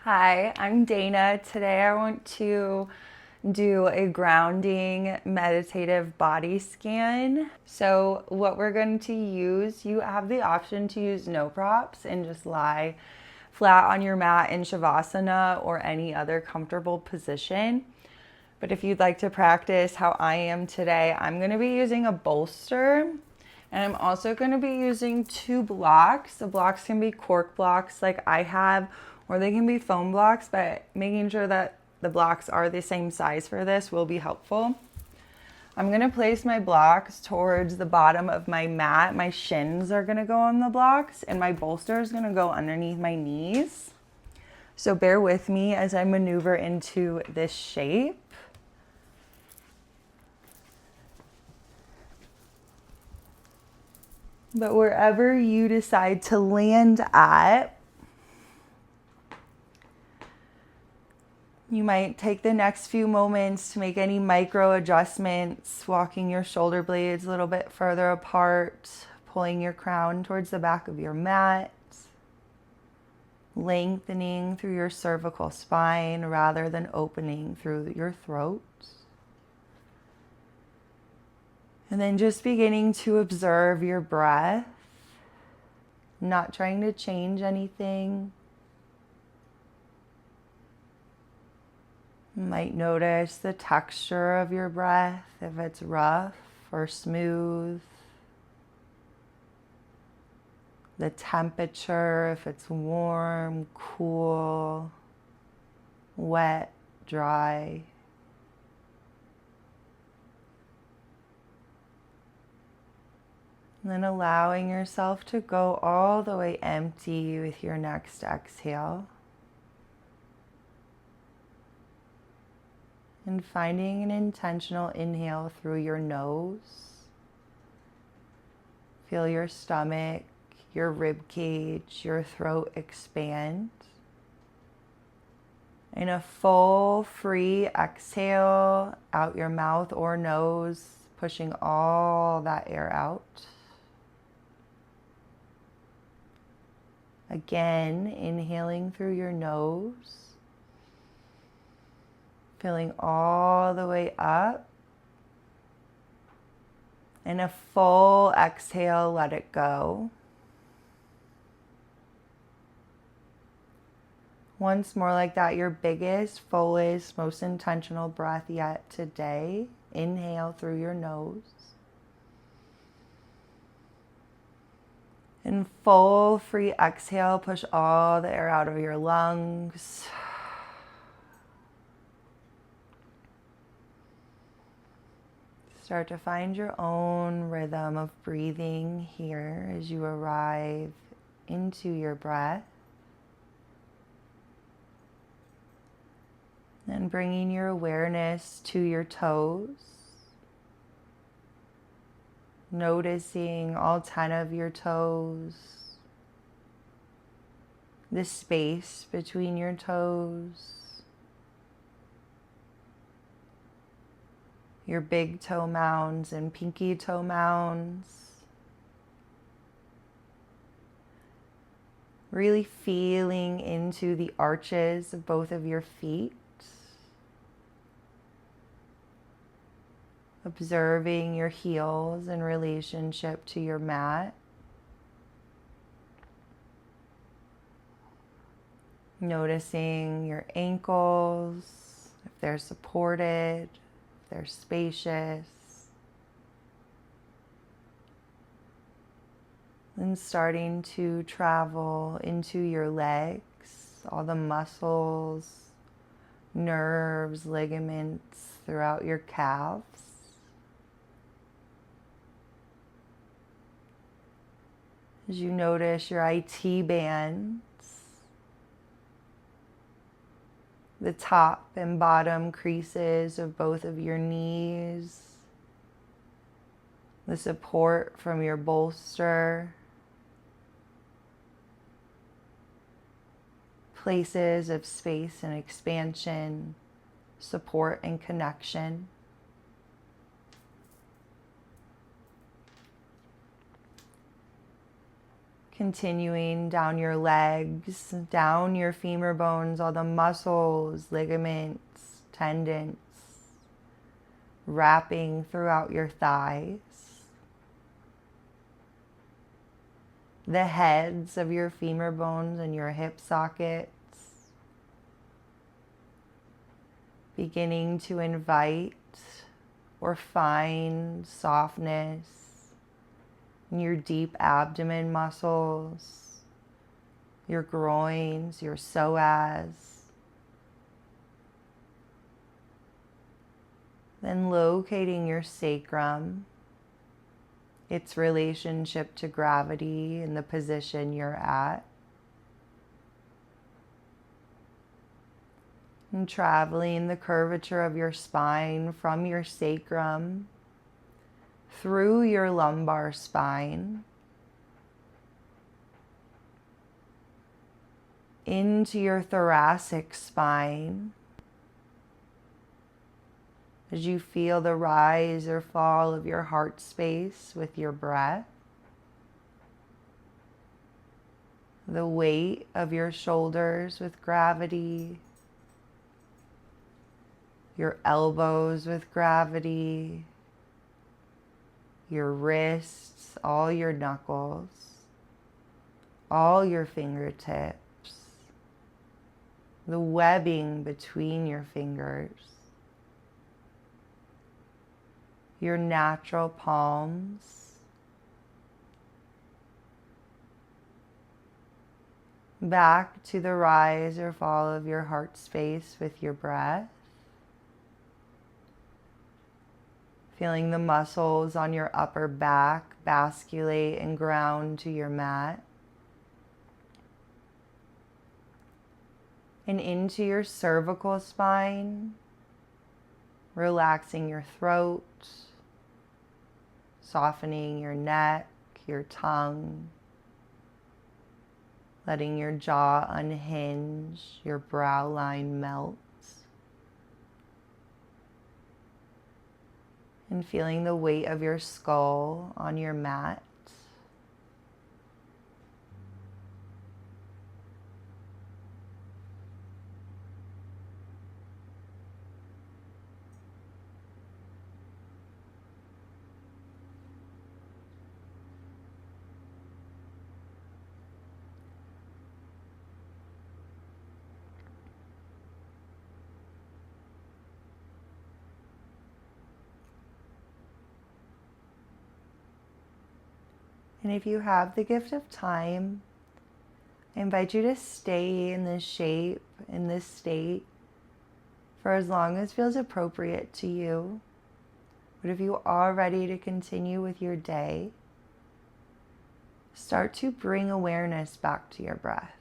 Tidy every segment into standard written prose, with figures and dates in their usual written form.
Hi, I'm Dana. Today I want to do a grounding meditative body scan. So, what we're going to use, you have the option to use no props and just lie flat on your mat in Shavasana or any other comfortable position. But if you'd like to practice how I am today, I'm going to be using a bolster. And I'm also going to be using two blocks. The blocks can be cork blocks like I have, or they can be foam blocks, but making sure that the blocks are the same size for this will be helpful. I'm going to place my blocks towards the bottom of my mat. My shins are going to go on the blocks, and my bolster is going to go underneath my knees. So bear with me as I maneuver into this shape. But wherever you decide to land at, you might take the next few moments to make any micro adjustments, walking your shoulder blades a little bit further apart, pulling your crown towards the back of your mat, lengthening through your cervical spine rather than opening through your throat. And then just beginning to observe your breath, not trying to change anything. You might notice the texture of your breath, if it's rough or smooth. The temperature, if it's warm, cool, wet, dry. And then allowing yourself to go all the way empty with your next exhale. And finding an intentional inhale through your nose. Feel your stomach, your rib cage, your throat expand. And a full, free exhale out your mouth or nose, pushing all that air out. Again, inhaling through your nose, filling all the way up. And a full exhale, let it go. Once more like that, your biggest, fullest, most intentional breath yet today. Inhale through your nose. And full free exhale, push all the air out of your lungs. Start to find your own rhythm of breathing here as you arrive into your breath. And bringing your awareness to your toes. Noticing all 10 of your toes. The space between your toes. Your big toe mounds and pinky toe mounds. Really feeling into the arches of both of your feet. Observing your heels in relationship to your mat. Noticing your ankles, if they're supported, if they're spacious. And starting to travel into your legs, all the muscles, nerves, ligaments throughout your calves. As you notice your IT bands, the top and bottom creases of both of your knees, the support from your bolster, places of space and expansion, support and connection. Continuing down your legs, down your femur bones, all the muscles, ligaments, tendons, wrapping throughout your thighs, the heads of your femur bones and your hip sockets, beginning to invite or find softness in your deep abdomen muscles, your groins, your psoas. Then locating your sacrum, its relationship to gravity and the position you're at. And traveling the curvature of your spine from your sacrum through your lumbar spine into your thoracic spine as you feel the rise or fall of your heart space with your breath, the weight of your shoulders with gravity, your elbows with gravity, your wrists, all your knuckles, all your fingertips, the webbing between your fingers, your natural palms, back to the rise or fall of your heart space with your breath. Feeling the muscles on your upper back basculate and ground to your mat. And into your cervical spine, relaxing your throat, softening your neck, your tongue, letting your jaw unhinge, your brow line melt. And feeling the weight of your skull on your mat. And if you have the gift of time, I invite you to stay in this shape, in this state, for as long as feels appropriate to you. But if you are ready to continue with your day, start to bring awareness back to your breath.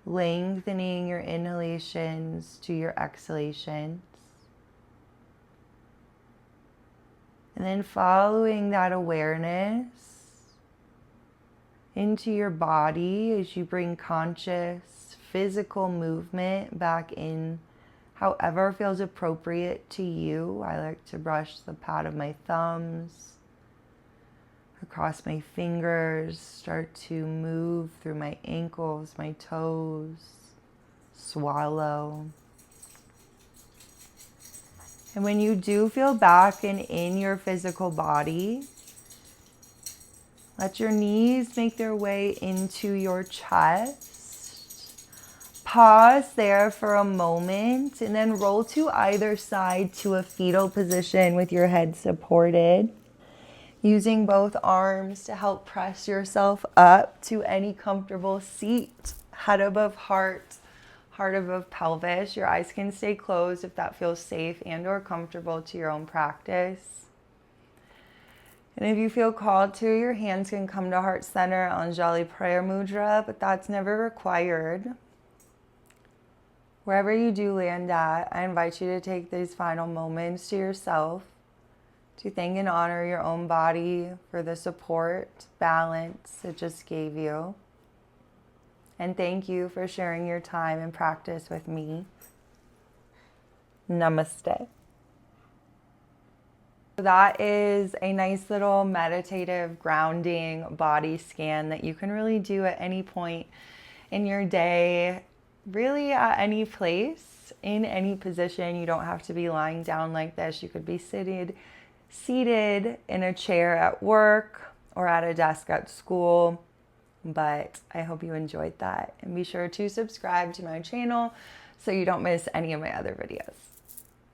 Lengthening your inhalations to your exhalations. And then following that awareness into your body as you bring conscious physical movement back in however feels appropriate to you. I like to brush the pad of my thumbs across my fingers, start to move through my ankles, my toes, swallow. And when you do feel back and in your physical body, let your knees make their way into your chest. Pause there for a moment and then roll to either side to a fetal position with your head supported. Using both arms to help press yourself up to any comfortable seat, head above heart, heart above pelvis. Your eyes can stay closed if that feels safe and or comfortable to your own practice. And if you feel called to, your hands can come to heart center, Anjali Prayer Mudra, but that's never required. Wherever you do land at, I invite you to take these final moments to yourself to thank and honor your own body for the support, balance it just gave you. And thank you for sharing your time and practice with me. Namaste. That is a nice little meditative grounding body scan that you can really do at any point in your day, really at any place, in any position. You don't have to be lying down like this. You could be seated in a chair at work or at a desk at school. But I hope you enjoyed that, and be sure to subscribe to my channel so you don't miss any of my other videos.